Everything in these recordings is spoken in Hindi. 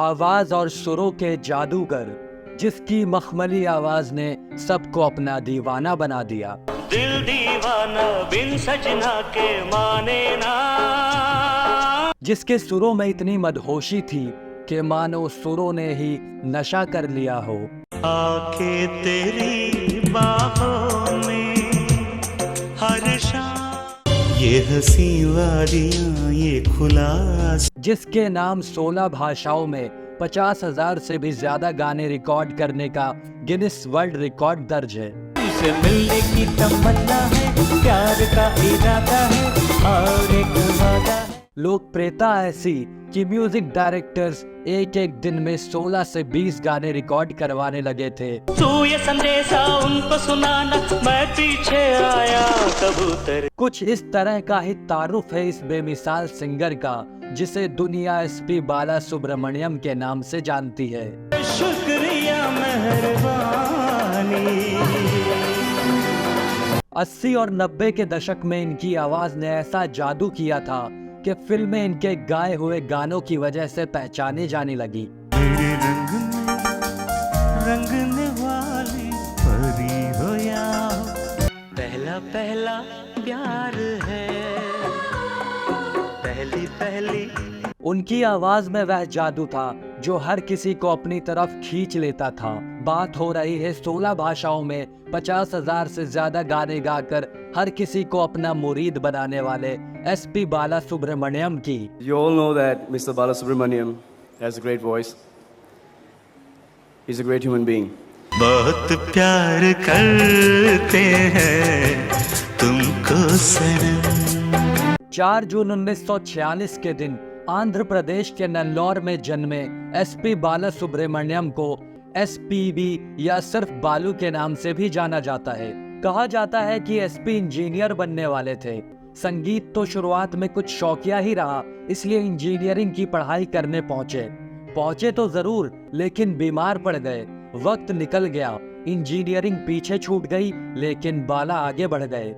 आवाज और सुरों के जादूगर, जिसकी मखमली आवाज ने सबको अपना दीवाना बना दिया। दिल दीवाना बिन सजना के माने ना। जिसके सुरों में इतनी मदहोशी थी कि मानो सुरों ने ही नशा कर लिया हो। आके तेरी बाहों में हर शाम ये हंसी वादियां ये खुला। जिसके नाम 16 भाषाओं में 50,000 से भी ज्यादा गाने रिकॉर्ड करने का गिनीज वर्ल्ड रिकॉर्ड दर्ज है। उसे मिलने की तमन्ना है, प्यार का इरादा है और एक वादा है। लोकप्रियता ऐसी कि म्यूजिक डायरेक्टर्स एक एक दिन में 16 से 20 गाने रिकॉर्ड करवाने लगे थे। तू ये संदेशा उनको सुनाना, मैं पीछे आया कबूतर। कुछ इस तरह का ही तारुफ है इस बेमिसाल सिंगर का, जिसे दुनिया एसपी बाला सुब्रमण्यम के नाम से जानती है। शुक्रिया मेहरबानी। 80 और 90 के दशक में इनकी आवाज ने ऐसा जादू किया था कि फिल्में इनके गाए हुए गानों की वजह से पहचाने जाने लगी। मेरे रंग में रंगने वाली परी हो या पहला पहला प्यार है, पहली पहली। उनकी आवाज में वह जादू था जो हर किसी को अपनी तरफ खींच लेता था। बात हो रही है 16 भाषाओं में 50,000 से ज्यादा गाने गाकर हर किसी को अपना मुरीद बनाने वाले एसपी बाला सुब्रमण्यम की। You all know that Mr. Balasubramaniam has a great voice. He's a great human being. बहुत प्यार करते हैं तुमको सनम। 4 जून 1946 के दिन आंध्र प्रदेश के नल्लौर में जन्मे एसपी बाला सुब्रमण्यम को एसपीबी या सिर्फ बालू के नाम से भी जाना जाता है। कहा जाता है कि एसपी इंजीनियर बनने वाले थे। संगीत तो शुरुआत में कुछ शौकिया ही रहा, इसलिए इंजीनियरिंग की पढ़ाई करने पहुंचे तो जरूर, लेकिन बीमार पड़ गए। वक्त निकल गया, इंजीनियरिंग पीछे छूट गई, लेकिन बाला आगे बढ़ गए।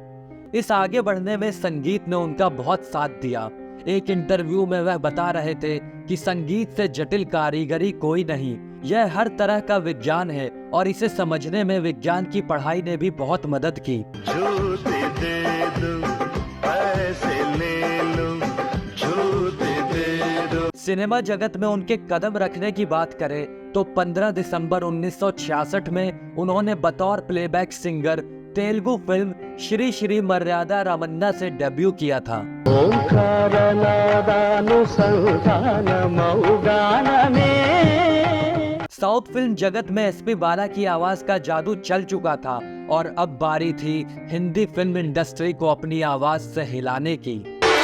इस आगे बढ़ने में संगीत ने उनका बहुत साथ दिया। एक इंटरव्यू में वह बता रहे थे कि संगीत से जटिल कारीगरी कोई नहीं, यह हर तरह का विज्ञान है और इसे समझने में विज्ञान की पढ़ाई ने भी बहुत मदद की। झूठे दे दो, पैसे ले लो, झूठे दे दो। सिनेमा जगत में उनके कदम रखने की बात करें तो 15 दिसंबर 1966 में उन्होंने बतौर playback singer Telugu film Shri Shri मर्यादा रामन्ना से डेब्यू किया था। साउथ फिल्म जगत में एसपी बाला की आवाज का जादू चल चुका था और अब बारी थी हिंदी फिल्म इंडस्ट्री को अपनी आवाज से हिलाने की।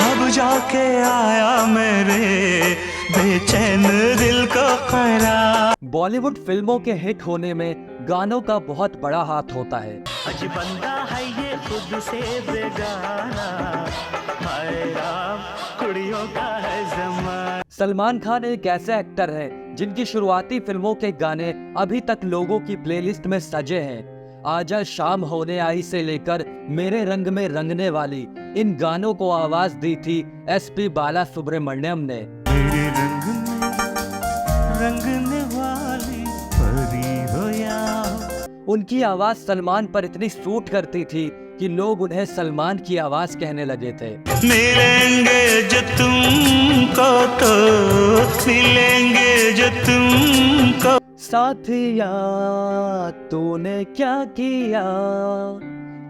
अब जाके आया मेरे बेचैन दिल को करार। बॉलीवुड फिल्मों के हिट होने में गानों का बहुत बड़ा हाथ होता है। अज बंदा है ये खुद से बेगाना, हाय राम कुड़ियों का है ज़माना। सलमान खान एक ऐसे एक्टर हैं जिनकी शुरुआती फिल्मों के गाने अभी तक लोगों की प्लेलिस्ट में सजे हैं। आजा शाम होने आई से लेकर मेरे रंग में रंगने वाली, इन गानों को आवाज दी थी एसपी बाला सुब्रमण्यम ने। मेरे रंग में रंगने वाली परी हो या। उनकी आवाज सलमान पर इतनी सूट करती थी कि लोग उन्हें सलमान की आवाज कहने लगे थे। मिलेंगे जो तुमको तो मिलेंगे जो तुमको। साथिया तूने क्या किया।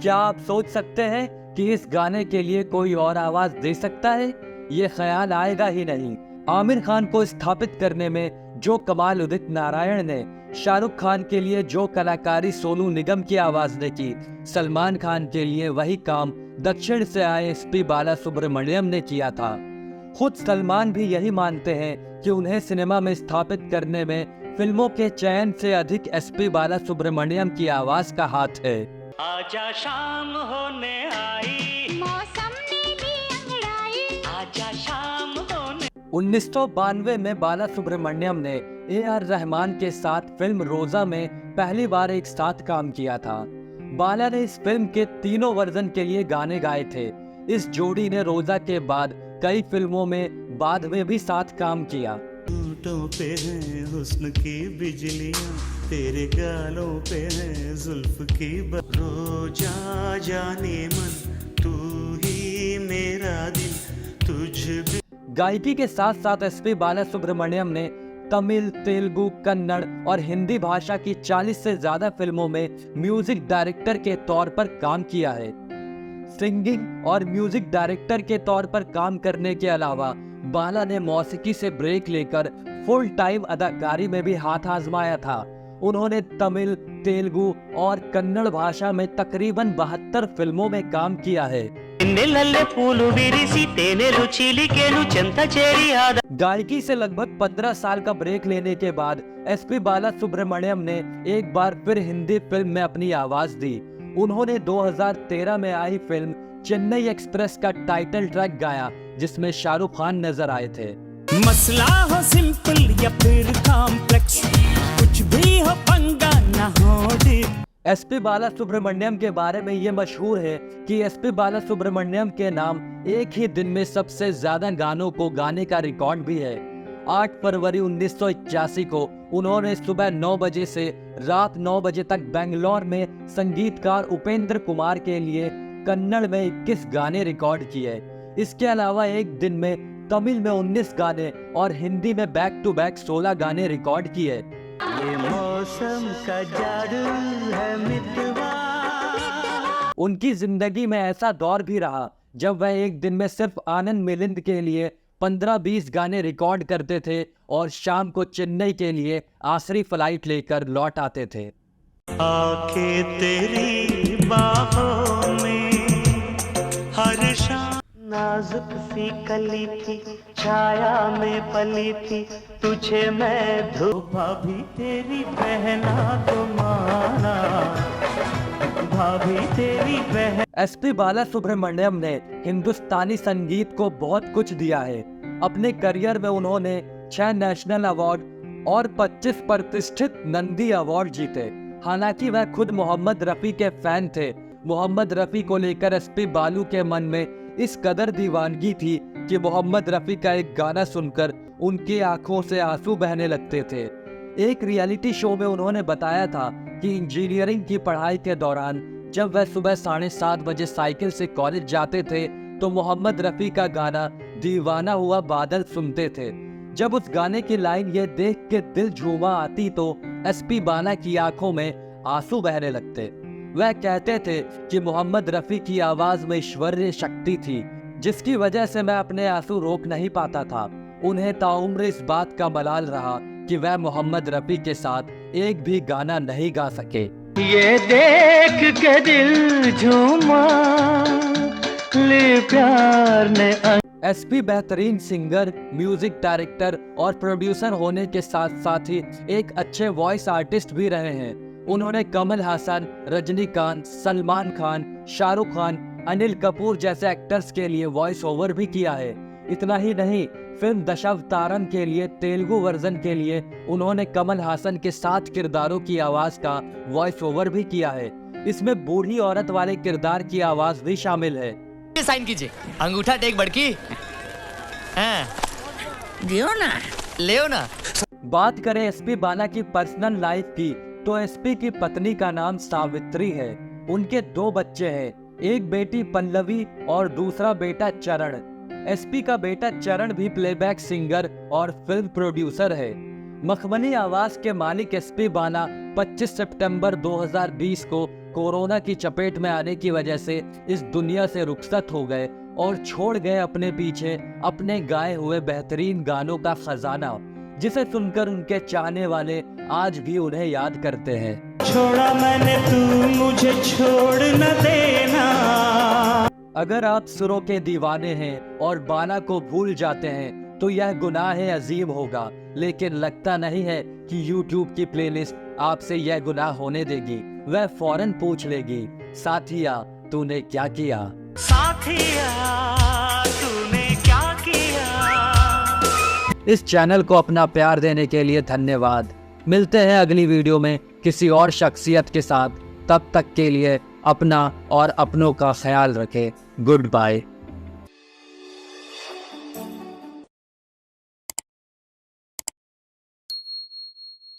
क्या आप सोच सकते हैं कि इस गाने के लिए कोई और आवाज दे सकता है? ये ख्याल आएगा ही नहीं। आमिर खान को स्थापित करने में जो कमाल उदित नारायण ने, शाहरुख खान के लिए जो कलाकारी सोनू निगम की आवाज ने की, सलमान खान के लिए वही काम दक्षिण से आए एसपी बाला सुब्रमण्यम ने किया था। खुद सलमान भी यही मानते हैं कि उन्हें सिनेमा में स्थापित करने में फिल्मों के चयन से अधिक एसपी बाला सुब्रमण्यम की आवाज का हाथ है। आजा शाम होने आई, मौसम ने भी अंगड़ाई, आजा शाम होने। 1992 में बाला सुब्रमण्यम ने AR रहमान के साथ फिल्म रोजा में पहली बार एक साथ काम किया था। बाला ने इस फिल्म के तीनों वर्जन के लिए गाने गाए थे। इस जोड़ी ने रोजा के बाद कई फिल्मों में बाद में भी साथ काम किया। होठों पे हैं हुस्न की बिजलियां, तेरे गालों पे हैं जुल्फ की रोजा जाने मन, तू ही मेरा दिल, तुझ गायकी के साथ साथ एसपी बालासुब्रमण्यम ने तमिल, तेलुगु, कन्नड़ और हिंदी भाषा की 40 से ज्यादा फिल्मों में म्यूजिक डायरेक्टर के तौर पर काम किया है। सिंगिंग और म्यूजिक डायरेक्टर के तौर पर काम करने के अलावा बाला ने मौसीकी से ब्रेक लेकर फुल टाइम अदाकारी में भी हाथ आजमाया था। उन्होंने तमिल, तेलुगु और कन्नड़ भाषा में तकरीबन 72 फिल्मों में काम किया है। गायकी से लगभग 15 साल का ब्रेक लेने के बाद एसपी बालासुब्रमण्यम ने एक बार फिर हिंदी फिल्म में अपनी आवाज दी। उन्होंने 2013 में आई फिल्म चेन्नई एक्सप्रेस का टाइटल ट्रैक गाया, जिसमें शाहरुख खान नजर आए थे। मसला हो सिंपल या फिर कॉम्प्लेक्स, कुछ भी हो पंगा ना हो डीप। एसपी बालासुब्रमण्यम के बारे में ये मशहूर है कि एसपी बालासुब्रमण्यम के नाम एक ही दिन में सबसे ज्यादा गानों को गाने का रिकॉर्ड भी है। 8 फरवरी 1981 को उन्होंने सुबह 9 बजे से रात 9 बजे तक बेंगलोर में संगीतकार उपेंद्र कुमार के लिए कन्नड़ में 21 गाने रिकॉर्ड किए। इसके अलावा एक दिन में तमिल में 19 गाने और हिंदी में बैक टू बैक 16 गाने रिकॉर्ड किए। ये मौसम का जादू है मितवा। उनकी जिंदगी में ऐसा दौर भी रहा जब वह एक दिन में सिर्फ आनंद मिलिंद के लिए 15-20 गाने रिकॉर्ड करते थे और शाम को चेन्नई के लिए आखिरी फ्लाइट लेकर लौट आते थे। आके तेरी बाहों में हर शाम नाजुक सी कली थी, छाया में पली थी, तुझे मैं धोखा भी तेरी बहना को माना, भाभी तेरी बहन। एसपी बालासुब्रमण्यम ने हिंदुस्तानी संगीत को बहुत कुछ दिया है। अपने करियर में उन्होंने 6 नेशनल अवार्ड और 25 प्रतिष्ठित नंदी अवार्ड जीते। हालांकि वह खुद मोहम्मद रफी के फैन थे। मोहम्मद रफी को लेकर एसपी बालू के मन में इस कदर दीवानगी थी कि मोहम्मद रफी का एक गाना सुनकर उनकी आंखों से आंसू बहने लगते थे। एक रियलिटी शो में उन्होंने बताया था कि इंजीनियरिंग की पढ़ाई के दौरान जब वह सुबह 7:30 बजे साइकिल से कॉलेज जाते थे तो मोहम्मद रफी का गाना दीवाना हुआ बादल सुनते थे। जब उस गाने की लाइन ये देख के दिल झूमा आती तो एसपी बाला की आंखों में आंसू बहने लगते। वह कहते थे कि मोहम्मद रफी की आवाज में ईश्वरीय शक्ति थी, जिसकी वजह से मैं अपने आंसू रोक नहीं पाता था। उन्हें ताउम्र इस बात का मलाल रहा कि वह मोहम्मद रफी के साथ एक भी गाना नहीं गा सके। ये देख के दिल झूमा, ले प्यार ने। एसपी बेहतरीन सिंगर, म्यूजिक डायरेक्टर और प्रोड्यूसर होने के साथ साथ ही एक अच्छे वॉइस आर्टिस्ट भी रहे हैं। उन्होंने कमल हासन, रजनीकांत, सलमान खान, शाहरुख खान, अनिल कपूर जैसे एक्टर्स के लिए वॉइस ओवर भी किया है। इतना ही नहीं, फिल्म दशावतारम के लिए तेलुगु वर्जन के लिए उन्होंने कमल हासन के 7 किरदारों की आवाज का वॉइस ओवर भी किया है। इसमें बूढ़ी औरत वाले किरदार की आवाज भी शामिल है। साइन कीजिए, अंगूठा टेक बड़की। ले ना। बात करें एसपी बाला की पर्सनल लाइफ की तो एसपी की पत्नी का नाम सावित्री है। उनके 2 बच्चे हैं, एक बेटी पल्लवी और दूसरा बेटा चरण। एसपी का बेटा चरण भी प्लेबैक सिंगर और फिल्म प्रोड्यूसर है। मखमली आवाज के मालिक एसपी बाला 25 सितंबर 2020 को कोरोना की चपेट में आने की वजह से इस दुनिया से रुखसत हो गए और छोड़ गए अपने पीछे अपने गाए हुए बेहतरीन गानों का खजाना, जिसे सुनकर उनके चाहने वाले आज भी उन्हें याद करते हैं। छोड़ा मैंने, तू मुझे छोड़ न देना। अगर आप सुरों के दीवाने हैं और बाला को भूल जाते हैं तो यह गुनाह अजीम होगा, लेकिन लगता नहीं है कि YouTube की प्लेलिस्ट आपसे यह गुनाह होने देगी। वह फौरन पूछ लेगी, साथिया तूने क्या किया? साथिया तूने क्या किया? इस चैनल को अपना प्यार देने के लिए धन्यवाद। मिलते हैं अगली वीडियो में किसी और शख्सियत के साथ। तब तक के लिए अपना और अपनों का ख्याल रखें। Good bye.